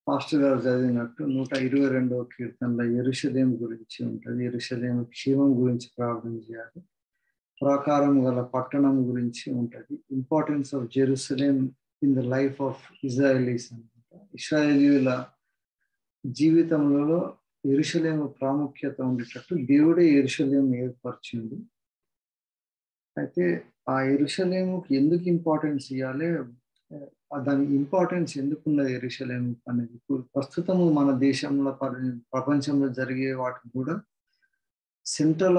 Pastor గారు చదివినట్టు 122వ కీర్తనలో యెరూషలేము గురించి ఉంటుంది. యెరూషలేము క్షేమం గురించి ప్రార్థన చేయాలి. ప్రాకారం గల పట్టణం గురించి ఉంటుంది. Importance of Jerusalem in the life of Israelis అనమాట. ఇశ్రాయేలీయుల జీవితంలో యెరూషలేము ప్రాముఖ్యత ఉండేటట్టు దేవుడే యెరూషలేము ఏర్పరిచింది. అయితే ఆ యెరూషలేముకి ఎందుకు ఇంపార్టెన్స్ ఇవ్వాలి, దాని ఇంపార్టెన్స్ ఎందుకున్నది యెరూషలేము అనేది ఇప్పుడు ప్రస్తుతము మన దేశంలో ప్రపంచంలో జరిగే వాటికి కూడా centre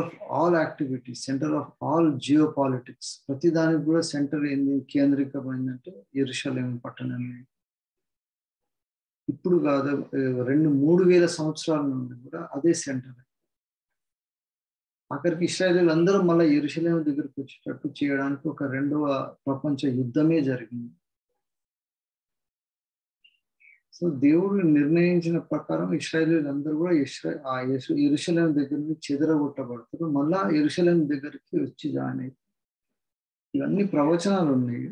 of all activities, centre of all geo politics, ప్రతి దానికి కూడా సెంటర్ ఏంది, కేంద్రీకమైందంటే యెరూషలేము పట్టణమే. ఇప్పుడు కాదు, 2,000-3,000 సంవత్సరాల నుండి కూడా అదే సెంటర్. అక్కడికి ఇశ్రాయేలీయులు అందరూ మళ్ళీ యెరూషలేము దగ్గరికి వచ్చేటట్టు చేయడానికి ఒక రెండవ ప్రపంచ యుద్ధమే జరిగింది. సో దేవుడు నిర్ణయించిన ప్రకారం ఇశ్రాయేలీయులు అందరూ కూడా యెరూషలేము దగ్గర నుంచి చెదరగొట్టబడతారు, మళ్ళా యెరూషలేము దగ్గరికి వచ్చి జాయిన్ అవుతారు. ఇవన్నీ ప్రవచనాలు ఉన్నాయి.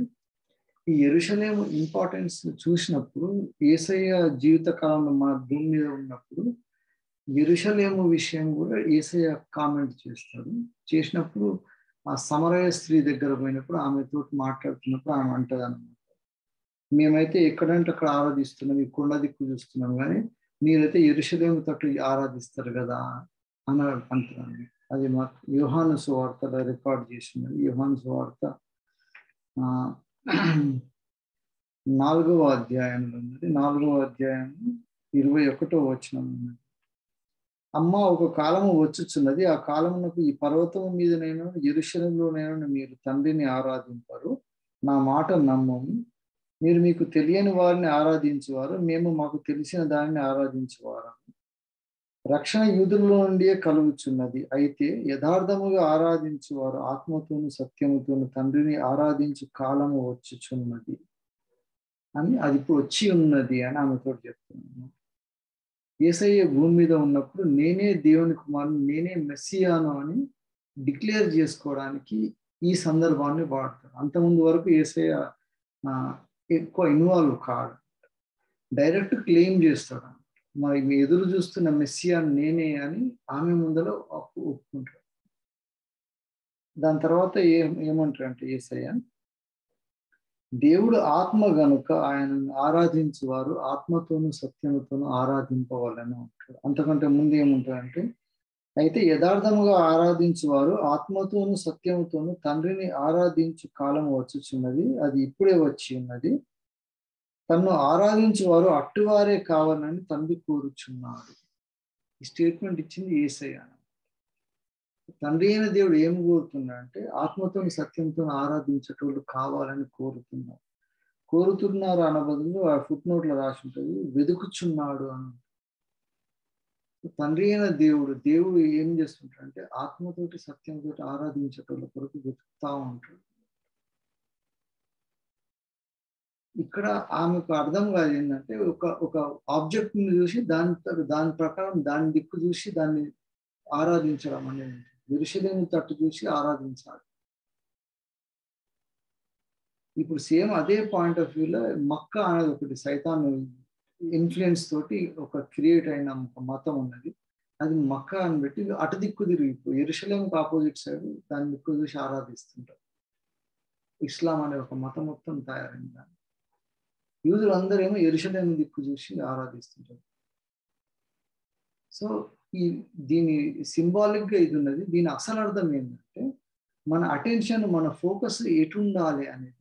ఈ యెరూషలేము ఇంపార్టెన్స్ చూసినప్పుడు యేసయ్య జీవిత కాలంలో మన భూమి మీద ఉన్నప్పుడు యెరూషలేము విషయం కూడా యేసయ్య కామెంట్ చేస్తాడు. చేసినప్పుడు ఆ సమరయ స్త్రీ దగ్గర పోయినప్పుడు ఆమెతో మాట్లాడుతున్నప్పుడు ఆమె అంటది అన్నమాట, మేమైతే ఎక్కడంటే అక్కడ ఆరాధిస్తున్నాం, ఈ కొండ దిక్కు చూస్తున్నాం, కానీ మీరైతే యెరూషలేము తట్టు ఆరాధిస్తారు కదా అని అంటున్నాను. అది మా యోహాను సువార్తలో రికార్డ్ చేసినది. యోహాను సువార్త 4వ అధ్యాయంలో ఉన్నది. 4వ అధ్యాయం 21వ వచనం ఉన్నది. అమ్మ, ఒక కాలము వచ్చుచున్నది, ఆ కాలమునకు ఈ పర్వతము మీదనైనా యెరూషలేములోనైనా మీరు తండ్రిని ఆరాధింపరు, నా మాట నమ్మము. మీరు మీకు తెలియని వారిని ఆరాధించువారు, మేము మాకు తెలిసిన దానిని ఆరాధించువారు. రక్షణ యూదులలో నుండియే కలుగుచున్నది, అయితే యథార్థముగా ఆరాధించువారు ఆత్మతోను సత్యముతోను తండ్రిని ఆరాధించు కాలము వచ్చుచున్నది అని, అది ఇప్పుడు వచ్చి ఉన్నది అని ఆమెతో చెప్తున్నాను. యేసయ్య భూమి మీద ఉన్నప్పుడు నేనే దేవుని కుమారుని, నేనే మెస్సియాను అని డిక్లేర్ చేసుకోవడానికి ఈ సందర్భాన్ని వాడతాడు. అంతకుముందు వరకు యేసయ్య ఎక్కువ ఇన్వాల్వ్ కాడు, డైరెక్ట్ క్లెయిమ్ చేస్తాడు. మరి మీ ఎదురు చూస్తున్న మెస్సియాను నేనే అని ఆమె ముందర ఒప్పుకుంటాడు. దాని తర్వాత ఏమంటారంటే యేసయ్య, దేవుడు ఆత్మ గనుక ఆయనను ఆరాధించువారు ఆత్మతోను సత్యముతోను ఆరాధింపవాలని అంటాడు. అంతకంటే ముందు ఏముంటాడంటే, అయితే యథార్థముగా ఆరాధించువారు ఆత్మతోను సత్యముతోను తండ్రిని ఆరాధించు కాలం వచ్చుచున్నది, అది ఇప్పుడే వచ్చి ఉన్నది, తన్ను ఆరాధించువారు అట్టువారే కావాలని తండ్రి కోరుచున్నాడు. ఈ స్టేట్మెంట్ ఇచ్చింది యేసయ్య. తండ్రి అయిన దేవుడు ఏం కోరుతున్నాడు అంటే, ఆత్మతో సత్యంతో ఆరాధించేటోళ్ళు కావాలని కోరుతున్నారు అన్న బదులు ఆ ఫుట్ నోట్లో రాసి ఉంటుంది వెతుకుచున్నాడు అని. తండ్రి అయిన దేవుడు ఏం చేస్తుంటాడంటే ఆత్మతోటి సత్యంతో ఆరాధించేటోళ్ళ కొరకు వెతుకుతా ఉంటాడు. ఇక్కడ ఆమెకు అర్థం కాదు ఏంటంటే, ఒక ఆబ్జెక్ట్ ని చూసి దాని ప్రకారం దాని దిక్కు చూసి దాన్ని ఆరాధించడం అనేది, యెరూషలేము తట్టు చూసి ఆరాధించాలి. ఇప్పుడు సేమ్ అదే పాయింట్ ఆఫ్ వ్యూలో మక్కా అనేది ఒకటి సైతాన్ ఇన్ఫ్లుయెన్స్ తోటి ఒక క్రియేట్ అయిన ఒక మతం ఉన్నది. అది మక్కా అని పెట్టి అటు దిక్కు తిరిగి యెరూషలేముకి ఆపోజిట్ సైడ్ దాని దిక్కు చూసి ఆరాధిస్తుంటారు. ఇస్లాం అనే ఒక మతం మొత్తం తయారైంది. యూదులు అందరేమో యెరూషలేము దిక్కు చూసి ఆరాధిస్తుంటారు. సో దీని సింబాలిక్ గా ఇది ఉన్నది. దీని అసలు అర్థం ఏంటంటే, మన అటెన్షన్, మన ఫోకస్ ఎటు ఉండాలి అనేది.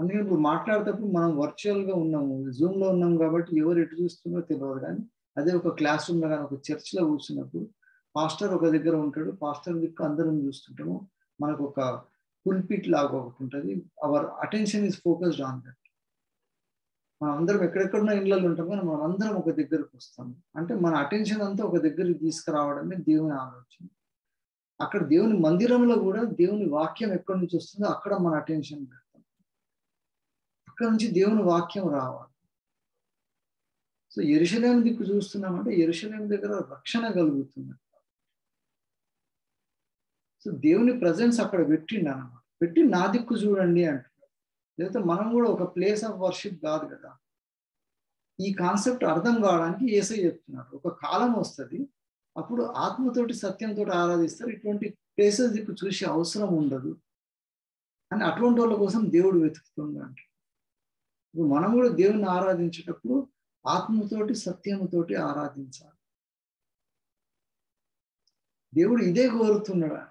అందుకని ఇప్పుడు మాట్లాడేటప్పుడు మనం వర్చువల్ గా ఉన్నాము, జూమ్ లో ఉన్నాము కాబట్టి ఎవరు ఎటు చూస్తున్నారో తెలియదు. కానీ అదే ఒక క్లాస్ రూమ్ లో కానీ ఒక చర్చ్ లో కూర్చున్నప్పుడు పాస్టర్ ఒక దగ్గర ఉంటాడు, పాస్టర్ దిక్కు అందరం చూస్తుంటాము, మనకు ఒక పుల్పిట్ లాగా ఒకటి ఉంటుంది. Our attention is focused on that. మనం అందరం ఎక్కడెక్కడున్న ఇళ్ళల్లో ఉంటాం, కానీ మనం అందరం ఒక దగ్గరకు వస్తాము. అంటే మన అటెన్షన్ అంతా ఒక దగ్గరికి తీసుకురావడమే దేవుని ఆలోచన. అక్కడ దేవుని మందిరంలో కూడా దేవుని వాక్యం ఎక్కడి నుంచి వస్తుందో అక్కడ మన అటెన్షన్ పెడతాం. అక్కడ నుంచి దేవుని వాక్యం రావాలి. సో యెరూషలేము దిక్కు చూస్తున్నామంటే యెరూషలేము దగ్గర రక్షణ కలుగుతుంది. సో దేవుని ప్రజెన్స్ అక్కడ పెట్టిండు అన్నమాట. పెట్టి నా దిక్కు చూడండి అంటున్నాడు. లేకపోతే మనం కూడా ఒక ప్లేస్ ఆఫ్ వర్షిప్ కాదు కదా. ఈ కాన్సెప్ట్ అర్థం కావడానికి యేసయ్య చెప్తున్నారు. ఒక కాలం వస్తుంది, అప్పుడు ఆత్మతోటి సత్యంతో ఆరాధిస్తారు, ఇటువంటి ప్లేసెస్ దిక్కు చూసే అవసరం ఉండదు అని అటువంటి వాళ్ళ కోసం దేవుడు వెతుకుతుందంట. ఇప్పుడు మనం కూడా దేవుని ఆరాధించేటప్పుడు ఆత్మతోటి సత్యముతోటి ఆరాధించాలి. దేవుడు ఇదే కోరుతున్నాడు.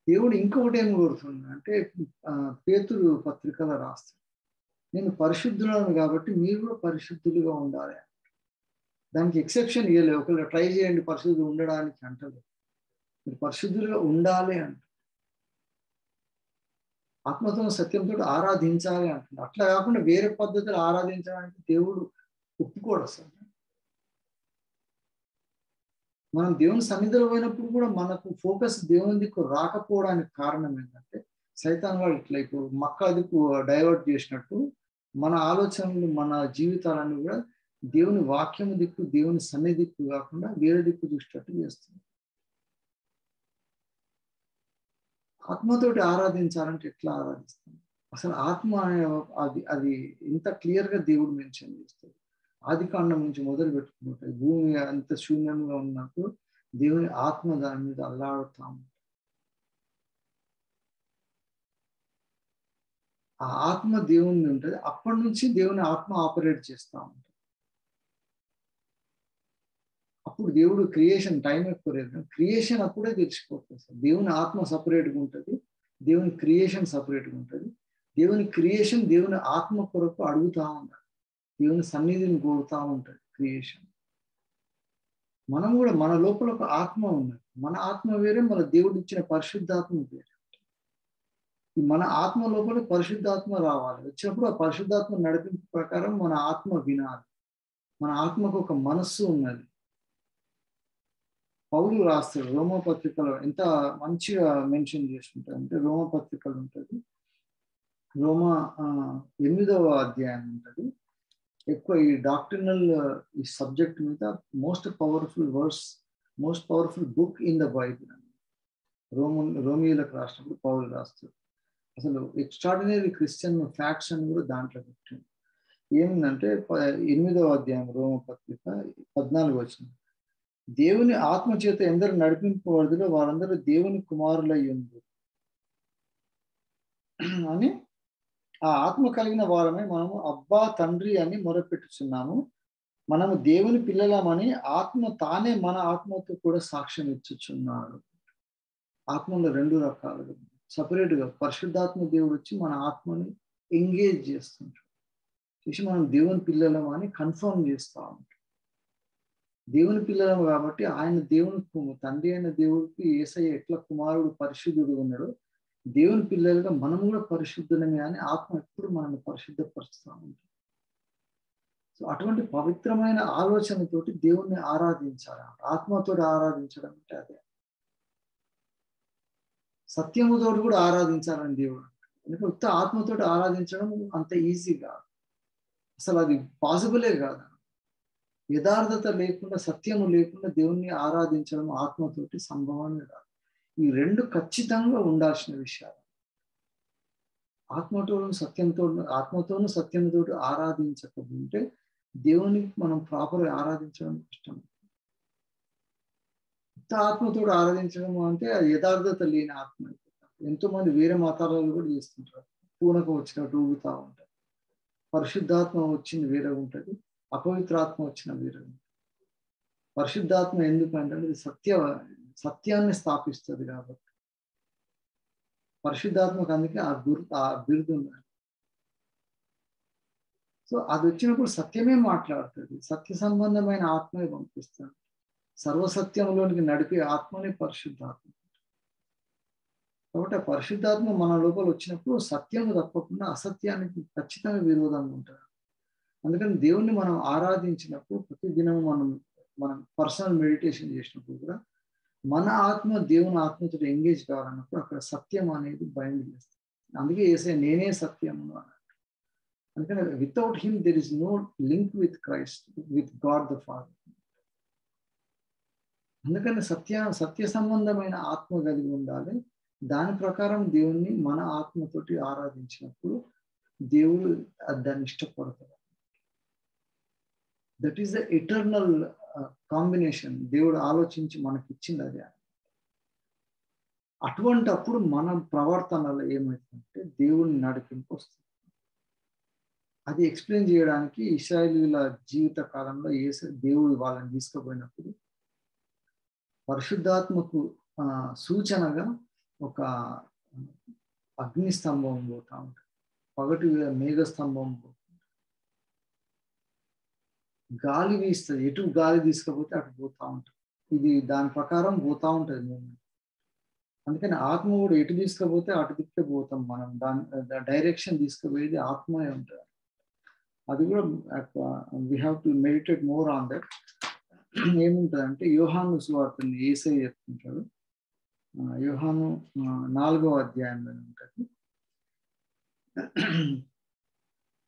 దేవుడు ఇంకొకటి ఏం కోరుతున్నాడు అంటే పేతురు పత్రికలో రాస్తాడు, నేను పరిశుద్ధులను కాబట్టి మీరు కూడా పరిశుద్ధులుగా ఉండాలి. దానికి ఎక్సెప్షన్ ఇవ్వలేదు. ఒకవేళ ట్రై చేయండి పరిశుద్ధులు ఉండడానికి అంటలేదు, మీరు పరిశుద్ధులుగా ఉండాలి అంట. ఆత్మతో సత్యంతో ఆరాధించాలి అంటుంది. అట్లా కాకుండా వేరే పద్ధతులు ఆరాధించడానికి దేవుడు ఒప్పుకోడు అసలు. మనం దేవుని సన్నిధిలో పోయినప్పుడు కూడా మనకు ఫోకస్ దేవుని దిక్కు రాకపోవడానికి కారణం ఏంటంటే సైతాన్ వాడు ఇట్లా ఇప్పుడు మక్క దిక్కు డైవర్ట్ చేసినట్టు మన ఆలోచనలు మన జీవితాలన్నీ కూడా దేవుని వాక్యం దిక్కు దేవుని సన్నిధి దిక్కు కాకుండా వేరే దిక్కు చూసేటట్టు చేస్తుంది. ఆత్మతోటి ఆరాధించాలంటే ఎట్లా ఆరాధిస్తాం? అసలు ఆత్మ అది ఎంత క్లియర్గా దేవుడు మెన్షన్ చేస్తాడు. ఆది కాండం నుంచి మొదలు పెట్టుకుంటాయి. భూమి అంత శూన్యంగా ఉన్నప్పుడు దేవుని ఆత్మ దాని మీద అల్లాడుతా ఉంటుంది. ఆ ఆత్మ దేవుని ఉంటుంది. అప్పటి నుంచి దేవుని ఆత్మ ఆపరేట్ చేస్తూ ఉంటుంది. అప్పుడు దేవుడు క్రియేషన్ టైం ఎక్కువ లేదు, క్రియేషన్ అప్పుడే తెచ్చిపోతుంది. దేవుని ఆత్మ సపరేట్గా ఉంటుంది, దేవుని క్రియేషన్ సపరేట్గా ఉంటుంది. దేవుని క్రియేషన్ దేవుని ఆత్మ కొరకు అడుగుతూ ఉంటాడు, దేవుని సన్నిధిని కోరుతూ ఉంటుంది క్రియేషన్. మనం కూడా మన లోపల ఒక ఆత్మ ఉన్నది. మన ఆత్మ వేరే, మన దేవుడు ఇచ్చిన పరిశుద్ధాత్మ వేరే. మన ఆత్మ లోపల పరిశుద్ధాత్మ రావాలి. వచ్చినప్పుడు ఆ పరిశుద్ధాత్మ నడిపింపు ప్రకారం మన ఆత్మ వినాలి. మన ఆత్మకు ఒక మనస్సు ఉన్నది. పౌలు రాస్తాడు రోమపత్రికలో, ఎంత మంచిగా మెన్షన్ చేసుకుంటాడు అంటే రోమపత్రికలు ఉంటుంది, రోమ 8వ అధ్యాయం ఉంటుంది. ఎక్కువ ఈ డాక్ట్రినల్ ఈ సబ్జెక్ట్ మీద most powerful verse, most powerful book in the Bible అని రోమియోలకు రాసినప్పుడు పౌలు రాస్తాడు. అసలు ఎక్స్ట్రాడినరీ క్రిస్టియన్ ఫ్యాక్ట్స్ అని కూడా దాంట్లో పెట్టింది. ఏమిందంటే 8వ అధ్యాయం రోమపత్రిక 14 వచనం, దేవుని ఆత్మ చేత ఎందరు నడిపింపబడుదురో వారందరూ దేవుని కుమారులై ఉండురు అని, ఆ ఆత్మ కలిగిన వారమే మనము అబ్బా తండ్రి అని మొరపెట్టుచున్నాము. మనము దేవుని పిల్లలమని ఆత్మ తానే మన ఆత్మతో కూడా సాక్ష్యం ఇచ్చుచున్నాడు. ఆత్మలో 2 రకాలుగా సపరేట్గా పరిశుద్ధాత్మ దేవుడు వచ్చి మన ఆత్మని ఎంగేజ్ చేస్తుంటాడు, చేసి మనం దేవుని పిల్లలం అని కన్ఫర్మ్ చేస్తూ ఉంటాం. దేవుని పిల్లలం కాబట్టి ఆయన దేవుని తండ్రి అయిన దేవుడికి యేసయ్య ఎట్లా కుమారుడు పరిశుద్ధుడు ఉన్నాడో దేవుని పిల్లలుగా మనం కూడా పరిశుద్ధులమే అని ఆత్మ ఎప్పుడు మనల్ని పరిశుద్ధపరుస్తూ ఉంటుంది. సో అటువంటి పవిత్రమైన ఆలోచనతోటి దేవుణ్ణి ఆరాధించాలి. ఆత్మతో ఆరాధించడం అంటే అదే. సత్యముతో కూడా ఆరాధించాలని దేవుడు. ఎందుకంటే ఉత్త ఆత్మతో ఆరాధించడం అంత ఈజీ కాదు, అసలు అది పాసిబులే కాదు. యథార్థత లేకుండా, సత్యము లేకుండా దేవుణ్ణి ఆరాధించడం ఆత్మతోటి సంభవమే కాదు. ఈ 2 ఖచ్చితంగా ఉండాల్సిన విషయాలు. ఆత్మతోను సత్యంతో ఆరాధించకపోతే దేవునికి మనం ప్రాపర్గా ఆరాధించడం కష్టం. ఆత్మతో ఆరాధించడం అంటే అది యథార్థత లేని ఆత్మ. ఎంతో మంది వేరే మతాలలో కూడా చేస్తుంటారు, పూనకం వచ్చినట్టు ఊగుతూ ఉంటారు. పరిశుద్ధాత్మ వచ్చింది వేరే ఉంటుంది, అపవిత్రాత్మ వచ్చిన వేరే ఉంటుంది. పరిశుద్ధాత్మ ఎందుకంటే అది సత్యాన్ని స్థాపిస్తుంది కాబట్టి పరిశుద్ధాత్మకు అందుకే ఆ బిరుదు ఉన్నది. సో అది వచ్చినప్పుడు సత్యమే మాట్లాడుతుంది, సత్య సంబంధమైన ఆత్మే పంపిస్తుంది. సర్వసత్యంలోనికి నడిపే ఆత్మనే పరిశుద్ధాత్మ. కాబట్టి ఆ పరిశుద్ధాత్మ మన లోపల వచ్చినప్పుడు సత్యము తప్పకుండా అసత్యానికి ఖచ్చితంగా విరోధంగా ఉంటుంది. అందుకని దేవుణ్ణి మనం ఆరాధించినప్పుడు ప్రతిదినం మనం పర్సనల్ మెడిటేషన్ చేసినప్పుడు కూడా మన ఆత్మ దేవుని ఆత్మతో ఎంగేజ్ కావాలన్నప్పుడు అక్కడ సత్యం అనేది బైండ్ చేస్తుంది. అందుకే యేసయ్య నేనే సత్యము అన్నాడు. అందుకని without him there is no link with Christ, with God the Father. అందుకని సత్య సంబంధమైన ఆత్మ కలిగి ఉండాలి. దాని ప్రకారం దేవుణ్ణి మన ఆత్మతోటి ఆరాధించినప్పుడు దేవుడు దాన్ని ఇష్టపడతాడు. That is the eternal combination. దేవుడు ఆలోచించి మనకి ఇచ్చింది అది. అటువంటి అప్పుడు మన ప్రవర్తనలో ఏమవుతుందంటే దేవుని నడిపింపు వస్తుంది. అది ఎక్స్ప్లెయిన్ చేయడానికి ఇశ్రాయేలీయుల జీవిత కాలంలో దేవుడు వాళ్ళని తీసుకుపోయినప్పుడు పరిశుద్ధాత్మకు సూచనగా ఒక అగ్ని స్తంభం పోతా ఉంటుంది, పగటి మేఘ స్తంభం పోతుంది, గాలి వీస్తుంది, ఎటు గాలి తీసుకపోతే అటు పోతా ఉంటుంది. ఇది దాని ప్రకారం పోతా ఉంటుంది మూమెంట్. అందుకని ఆత్మ కూడా ఎటు తీసుకుపోతే అటు దిక్కే పోతాం మనం. దాని డైరెక్షన్ తీసుకుపోయేది ఆత్మే ఉంటుంది. అది కూడా we have to meditate more on that. ఏముంటుంది అంటే యోహాను సువార్తని యేసయ్య చెప్తుంటాడు. యోహాను 4వ అధ్యాయంలో ఉంటుంది,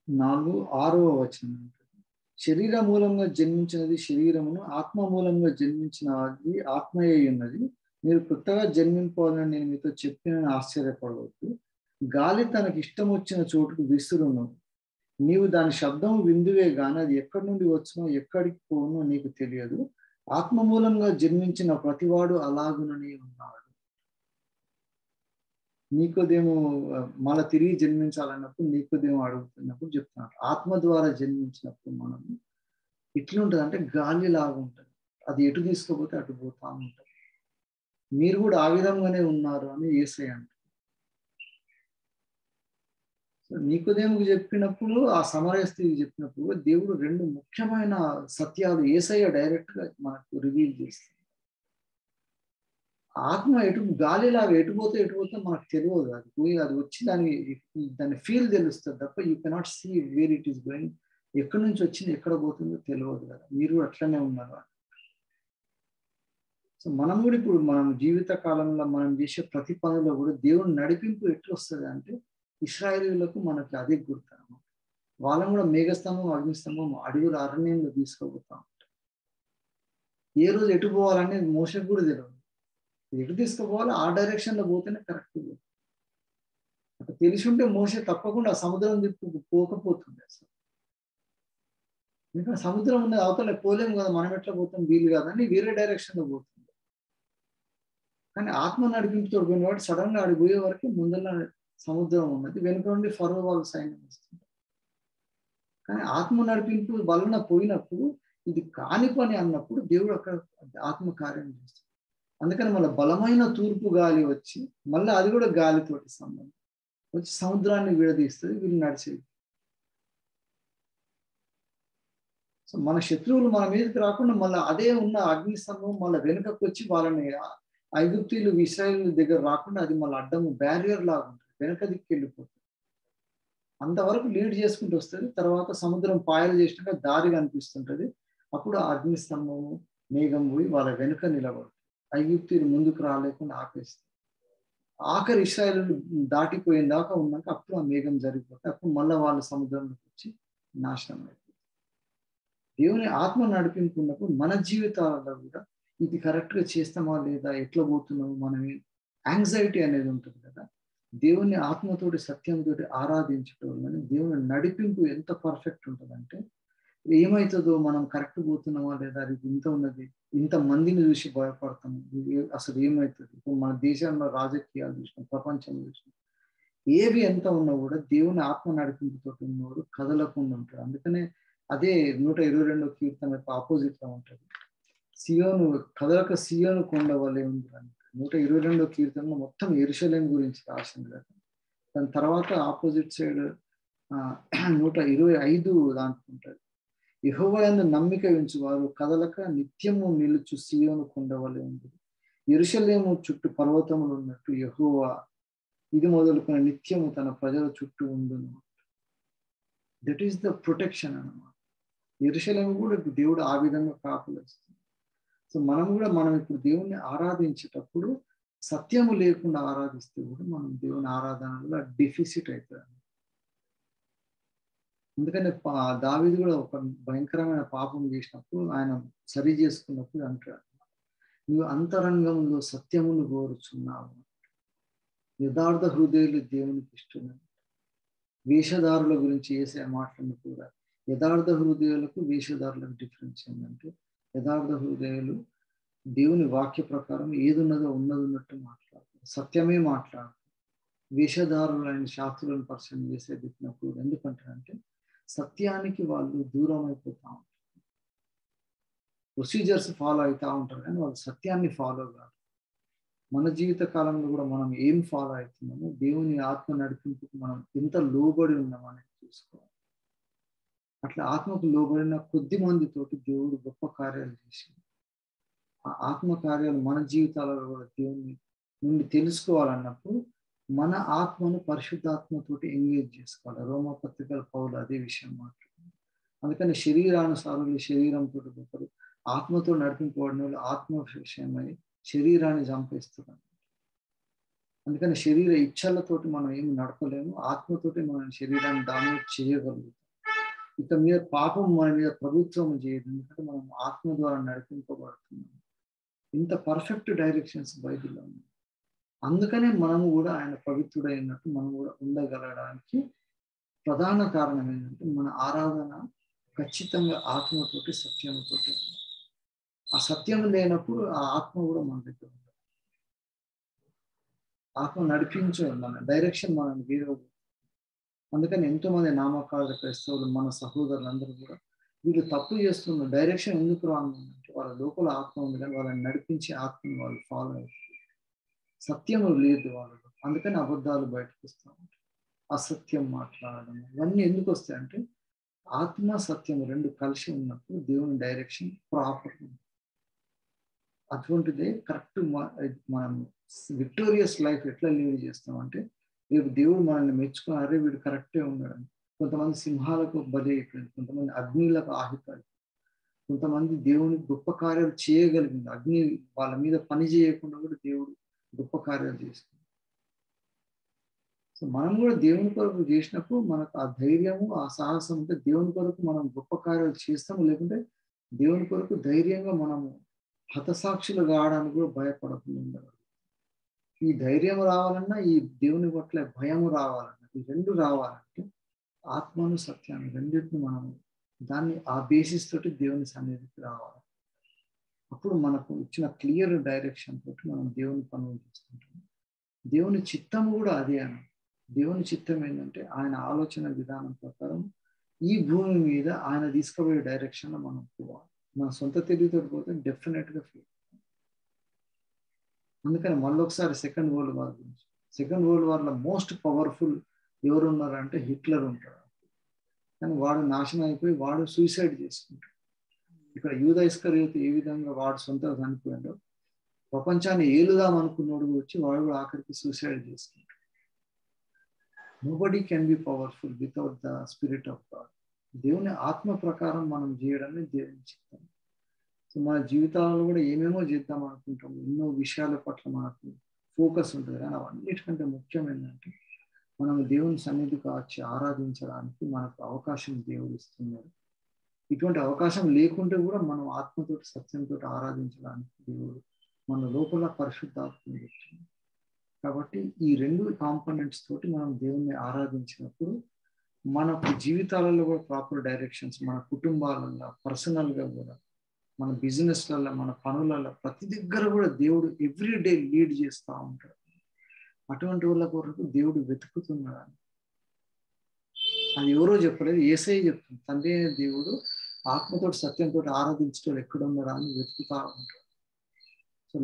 4-6వ వచనం ఉంటుంది. శరీర మూలంగా జన్మించినది శరీరమును, ఆత్మ మూలంగా జన్మించినది ఆత్మయే ఉన్నది. మీరు కొత్తగా జన్మింపాలని నేను మీతో చెప్పిన ఆశ్చర్యపడవద్దు. గాలి తనకి ఇష్టం వచ్చిన చోటుకు విసురును, నీవు దాని శబ్దం విందువే గాని అది ఎక్కడి నుండి వచ్చినో ఎక్కడికి పోనో నీకు తెలియదు. ఆత్మ మూలంగా జన్మించిన ప్రతివాడు అలాగుననే ఉన్నాడు. నీకోదేమో మళ్ళీ తిరిగి జన్మించాలన్నప్పుడు నీకోదేమో అడుగుతున్నప్పుడు చెప్తున్నాడు. ఆత్మ ద్వారా జన్మించినప్పుడు మనం ఎట్లుంటుంది అంటే గాలి లాగా ఉంటుంది, అది ఎటు తీసుకుపోతే అటు పోతా ఉంటుంది. మీరు కూడా ఆ విధంగానే ఉన్నారు అని యేసయ్య అంటారు. సో నికోదేముకు చెప్పినప్పుడు, ఆ సమరయ స్త్రీకి చెప్పినప్పుడు దేవుడు 2 ముఖ్యమైన సత్యాలు యేసయ్య డైరెక్ట్ గా మనకు రివీల్ చేస్తారు. ఆత్మ గాలిలాగా ఎటుపోతే మనకు తెలియదు. అది పోయి అది వచ్చి దాని ఫీల్ తెలుస్తుంది తప్ప you cannot see where it is going. ఎక్కడి నుంచి వచ్చింది ఎక్కడ పోతుందో తెలియదు కదా. మీరు అట్లనే ఉన్నారు. సో మనం కూడా ఇప్పుడు మనం జీవిత కాలంలో మనం చేసే ప్రతి పనిలో కూడా దేవుని నడిపింపు ఎట్లా వస్తుంది అంటే ఇశ్రాయేలీయులకు మనకి అదే గుర్తు అన్నమాట. వాళ్ళని కూడా మేఘస్తంభం అగ్నిస్తంభం అడవుల అరణ్యంలో తీసుకోబోతా ఉంటారు. ఏ రోజు ఎటు పోవాలని మోషకు కూడా తెలియదు. ఎటు తీసుకుపోవాలి ఆ డైరెక్షన్ లో పోతేనే కరెక్ట్. అక్కడ తెలిసి ఉంటే మోషే తప్పకుండా సముద్రం దిక్కు పోకపోతుంది అసలు. ఎందుకంటే సముద్రం ఉన్నది అవతల పోలేము కదా, మనం ఎట్లా పోతాం వీలు కాదని వేరే డైరెక్షన్ లో పోతుంది. కానీ ఆత్మ నడిపింపుతో పోయిన వాడు సడన్ గా ఆడిపోయే వరకు ముందర సముద్రం ఉన్నది, వెనుక నుండి ఫరో వాళ్ళ సైన్యం వస్తుంది. కానీ ఆత్మ నడిపింపు వలన పోయినప్పుడు ఇది కాని పని అన్నప్పుడు దేవుడు అక్కడ ఆత్మ కార్యం చేస్తాడు. అందుకని మళ్ళీ బలమైన తూర్పు గాలి వచ్చి మళ్ళీ అది కూడా గాలితోటి సంబంధం వచ్చి సముద్రాన్ని విడదీస్తుంది, వీళ్ళు నడిచేది. సో మన శత్రువులు మన మీదకి రాకుండా మళ్ళీ అదే ఉన్న అగ్ని స్తంభం మళ్ళీ వెనుకకు వచ్చి వాళ్ళని ఐగుప్తీయులు ఇశ్రాయేలు దగ్గర రాకుండా అది మళ్ళీ అడ్డము బ్యారియర్ లాగా ఉంటుంది, వెనక దిక్కు వెళ్ళిపోతుంది. అంతవరకు లీడ్ చేసుకుంటూ వస్తుంది. తర్వాత సముద్రం పాయలు చేసినాక దారి కనిపిస్తుంటది. అప్పుడు అగ్ని స్తంభము మేఘం పోయి వాళ్ళ వెనుక నిలబడుతుంది. ఐగుప్తీయులు ముందుకు రాలేకుండా ఆపేస్తారు. ఆఖరి ఇశ్రాయేలు దాటిపోయిన దాకా ఉన్నాక అప్పుడు ఆ మేఘం జరిగిపోతే అప్పుడు మళ్ళీ వాళ్ళ సముద్రంలోకి వచ్చి నాశనం అయిపోతుంది. దేవుని ఆత్మ నడిపించుకున్నప్పుడు మన జీవితాలలో కూడా ఇది కరెక్ట్గా చేస్తామా లేదా, ఎట్లా పోతున్నాము, మనం యాంగ్జైటీ అనేది ఉంటుంది కదా. దేవుని ఆత్మతోటి సత్యంతోటి ఆరాధించడం వల్ల దేవుని నడిపింపు ఎంత పర్ఫెక్ట్ ఉంటుందంటే ఏమవుతుందో, మనం కరెక్ట్ పోతున్నామా లేదా, అది ఇంత ఉన్నది, ఇంత మందిని చూసి భయపడతాము, అసలు ఏమవుతుంది. ఇప్పుడు మన దేశంలో రాజకీయాలు చూసినాం, ప్రపంచంలో చూసినాం, ఏవి ఎంత ఉన్నా కూడా దేవుని ఆత్మ నడిపింపుతో ఉన్నవాడు కదలకుండా ఉంటాడు. అందుకనే అదే 122వ కీర్తన ఆపోజిట్ గా ఉంటుంది. సియోను కదలక సియోను కొండ వలె ఉంది అని 122వ కీర్తనలో మొత్తం యెరూషలేము గురించి రాసింది కదా. దాని తర్వాత ఆపోజిట్ సైడ్ 125 దాంట్లో ఉంటుంది. యెహోవా యందు నమ్మిక ఉంచువారు కదలక నిత్యము నిలుచు సియోను కొండ వలె ఉంది. యెరూషలేము చుట్టూ పర్వతములు ఉన్నట్టు యెహోవా ఇది మొదలుకొని నిత్యము తన ప్రజల చుట్టూ ఉండును. దట్ ఈస్ ద ప్రొటెక్షన్ అన్నమాట. యెరూషలేము కూడా దేవుడు ఆ విధంగా కాపులేస్తుంది. సో మనం ఇప్పుడు దేవుణ్ణి ఆరాధించేటప్పుడు సత్యము లేకుండా ఆరాధిస్తే కూడా మనం దేవుని ఆరాధనలో డెఫిసిట్ అవుతుంది. అందుకని దావీదు కూడా ఒక భయంకరమైన పాపం చేసినప్పుడు ఆయన సరి చేసుకున్నప్పుడు అంటాడు, నువ్వు అంతరంగంలో సత్యమును కోరుచున్నావు. యథార్థ హృదయులు దేవునికి ఇష్టమే. వేషధారుల గురించి యేసయ్య మాట్లాడిన కూడా యథార్థ హృదయాలకు వేషధారులకు డిఫరెన్స్ ఏంటంటే, యథార్థ హృదయాలు దేవుని వాక్య ప్రకారం ఏది ఉన్నదో ఉన్నట్టు మాట్లాడతారు, సత్యమే మాట్లాడతారు. వేషధారులైన శాస్త్రులను పరిచయం చేసే చెప్పినప్పుడు ఎందుకంటారంటే సత్యానికి వాళ్ళు దూరం అయిపోతా ఉంటారు. ప్రొసీజర్స్ ఫాలో అవుతూ ఉంటారు కానీ వాళ్ళు సత్యాన్ని ఫాలో కాదు. మన జీవిత కాలంలో కూడా మనం ఏం ఫాలో అవుతున్నామో, దేవుని ఆత్మ నడిపింపుకు మనం ఎంత లోబడి ఉన్నామని చూసుకోవాలి. అట్లా ఆత్మకు లోబడిన కొద్ది మందితోటి దేవుడు గొప్ప కార్యాలు చేసింది. ఆ ఆత్మ కార్యాలు మన జీవితాలలో కూడా దేవుని నుండి తెలుసుకోవాలన్నప్పుడు మన ఆత్మను పరిశుద్ధాత్మతోటి ఎంగేజ్ చేసుకోవాలి. రోమపత్రికల పౌలు అదే విషయం మాట్లాడుతుంది. అందుకని శరీరానుసారులు శరీరంతో ఒకరు, ఆత్మతో నడిపింపబడిన వాళ్ళు ఆత్మ విషయమై శరీరాన్ని చంపేస్తున్నారు. అందుకని శరీర ఇచ్ఛలతోటి మనం ఏమి నడపలేము, ఆత్మతోటి మనం శరీరాన్ని డామినేట్ చేయగలుగుతాం. ఇక మీద పాపం మన మీద ప్రభుత్వం చేయదు, ఎందుకంటే మనం ఆత్మ ద్వారా నడిపింపబడుతున్నాం. ఇంత పర్ఫెక్ట్ డైరెక్షన్స్ బైబిల్లో ఉన్నాయి. అందుకనే మనము కూడా ఆయన పవిత్రుడైనట్టు మనం కూడా ఉండగలగడానికి ప్రధాన కారణం ఏంటంటే మన ఆరాధన ఖచ్చితంగా ఆత్మతోటి సత్యంతోటి. ఆ సత్యం లేనప్పుడు ఆ ఆత్మ కూడా మన దగ్గర ఉండదు. ఆత్మ నడిపించే మన డైరెక్షన్ మనం వేరే. అందుకని ఎంతో మంది నామకాల క్రైస్తవులు మన సహోదరులందరూ కూడా వీళ్ళు తప్పు చేస్తున్న డైరెక్షన్ ఎందుకు రానుందంటే వాళ్ళ లోపల ఆత్మ ఉంది కానీ వాళ్ళని నడిపించే ఆత్మను వాళ్ళు ఫాలో అవుతారు. సత్యము లేదు వాళ్ళలో, అందుకని అబద్ధాలు బయటకు వస్తూ ఉంటాయి, అసత్యం మాట్లాడడం ఇవన్నీ ఎందుకు వస్తాయంటే ఆత్మ సత్యం రెండు కలిసి ఉన్నప్పుడు దేవుని డైరెక్షన్ ప్రాపర్ ఉంది. అటువంటిదే కరెక్ట్ మనం విక్టోరియస్ లైఫ్ ఎట్లా లీడ్ చేస్తామంటే రేపు దేవుడు మనల్ని మెచ్చుకుని అరే వీడు కరెక్టే ఉన్నాడు. కొంతమంది సింహాలకు బలి అయిపోయింది, కొంతమంది అగ్నిలకు ఆహితాయి, కొంతమంది దేవుని గొప్ప కార్యాలు చేయగలిగింది, అగ్ని వాళ్ళ మీద పని చేయకుండా కూడా దేవుడు గొప్ప కార్యాలు చేస్తుంది. సో మనం కూడా దేవుని కొరకు చేసినప్పుడు మనకు ఆ ధైర్యము ఆ సాహసం ఉంటే దేవుని కొరకు మనం గొప్ప కార్యాలు చేస్తాము. లేకుంటే దేవుని కొరకు ధైర్యంగా మనము హతసాక్షులు కావడానికి కూడా భయపడకుండా ఉండగలం. ఈ ధైర్యం రావాలన్నా ఈ దేవుని పట్ల భయము రావాలన్నా ఈ రెండు రావాలంటే ఆత్మను సత్యాన్ని రెండింటిని మనం దాన్ని ఆ బేసిస్ తోటి దేవుని సన్నిధికి రావాలి. అప్పుడు మనకు ఇచ్చిన క్లియర్ డైరెక్షన్ తోటి మనం దేవుని పనులు చేసుకుంటాం. దేవుని చిత్తము కూడా అదే అని. దేవుని చిత్తం ఏంటంటే ఆయన ఆలోచన విధానం ప్రకారం ఈ భూమి మీద ఆయన తీసుకుపోయే డైరెక్షన్లో మనం పోవాలి. మన సొంత తెలివితో పోతే డెఫినెట్గా ఫెయిల్. అందుకని మళ్ళొకసారి సెకండ్ వరల్డ్ వార్ గురించి, సెకండ్ వరల్డ్ వార్లో మోస్ట్ పవర్ఫుల్ ఎవరు ఉన్నారంటే హిట్లర్ ఉంటాడు. కానీ వాడు నాశనం అయిపోయి వాడు సూసైడ్ చేసుకుంటాడు. ఇక్కడ యూదా ఇస్కరియోతు ఏ విధంగా వాడు సొంతంగా చనిపోయాడో ప్రపంచాన్ని ఏలుదాం అనుకున్నాడు వచ్చి వాడు కూడా ఆఖరికి సూసైడ్ చేసుకుంటాడు. Nobody can be powerful without the spirit of God. దేవుని ఆత్మ ప్రకారం మనం చేయడమే దేవుని చిత్తం. సో మన జీవితాలలో కూడా ఏమేమో చేద్దాం అనుకుంటాము, ఎన్నో విషయాల పట్ల మనకు ఫోకస్ ఉంటుంది, కానీ అవన్నిటికంటే ముఖ్యం ఏంటంటే మనం దేవుని సన్నిధికి వచ్చి ఆరాధించడానికి మనకు అవకాశం దేవుడు ఇస్తున్నాడు. ఇటువంటి అవకాశం లేకుంటే కూడా మనం ఆత్మతోటి సత్యంతో ఆరాధించడానికి దేవుడు మన లోపల పరిశుద్ధాత్మ ఇస్తున్నాడు. కాబట్టి ఈ రెండు కాంపోనెంట్స్ తోటి మనం దేవుణ్ణి ఆరాధించినప్పుడు మనకు జీవితాలలో కూడా ప్రాపర్ డైరెక్షన్స్, మన కుటుంబాలలో పర్సనల్గా కూడా మన బిజినెస్లలో మన పనులలో ప్రతి దగ్గర కూడా దేవుడు ఎవ్రీడే లీడ్ చేస్తూ ఉంటాడు. అటువంటి వాళ్ళ కొరకు దేవుడు వెతుకుతున్నాడు. అది ఎవరో చెప్పలేదు, యేసయ్య చెప్తుంది. తండ్రి అయిన దేవుడు ఆత్మతో సత్యంతో ఆరాధించడం ఎక్కడ ఉన్నాడా అని వెతుకుతా ఉంటాడు. So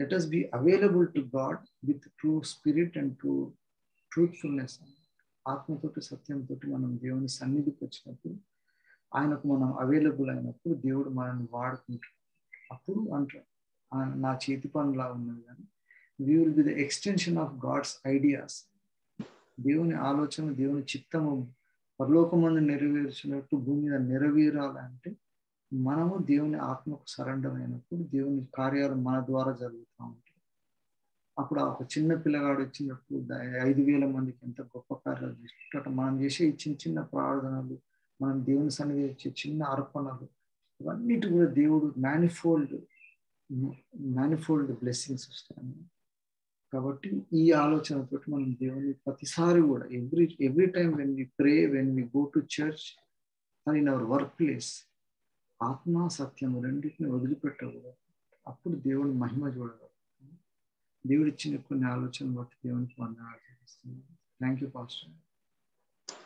let us be available to God with true spirit and true truthfulness. ఆత్మతోటి సత్యంతో మనం దేవుని సన్నిధికి వచ్చినప్పుడు ఆయనకు మనం అవైలబుల్ అయినప్పుడు దేవుడు మనల్ని వాడుకుంటాడు. అప్పుడు అంటారు నా చేతి పనులా ఉన్నది కానీ we will be the extension of God's ideas. దేవుని ఆలోచన దేవుని చిత్తము పరలోకమందు నెరవేర్చినట్టు భూమి మీద నెరవేరాలంటే మనము దేవుని ఆత్మకు సరెండర్ అయినప్పుడు దేవుని కార్యాలు మన ద్వారా జరుగుతూ ఉంటాయి. అప్పుడు ఒక చిన్న పిల్లగాడు వచ్చినప్పుడు 5,000 మందికి ఎంత గొప్ప కార్యాలు చేసినట్టు మనం చేసే చిన్న చిన్న ప్రార్థనలు, మనం దేవుని సన్నిధి ఇచ్చే చిన్న అర్పణలు, ఇవన్నిటి కూడా దేవుడు మ్యానిఫోల్డ్ బ్లెస్సింగ్స్ వస్తాయి. కాబట్టి ఈ ఆలోచనతో మనం దేవుని ప్రతిసారి కూడా every time when we pray, when we go to church and in our work place, ఆత్మ సత్యం రెండింటిని వదిలిపెట్టకూడదు. అప్పుడు దేవుని మహిమ చూడగలరు. దేవుడు ఇచ్చిన కొన్ని ఆలోచనలు బట్టి దేవునికి వందనాలు చేస్తున్నాను. Thank you pastor.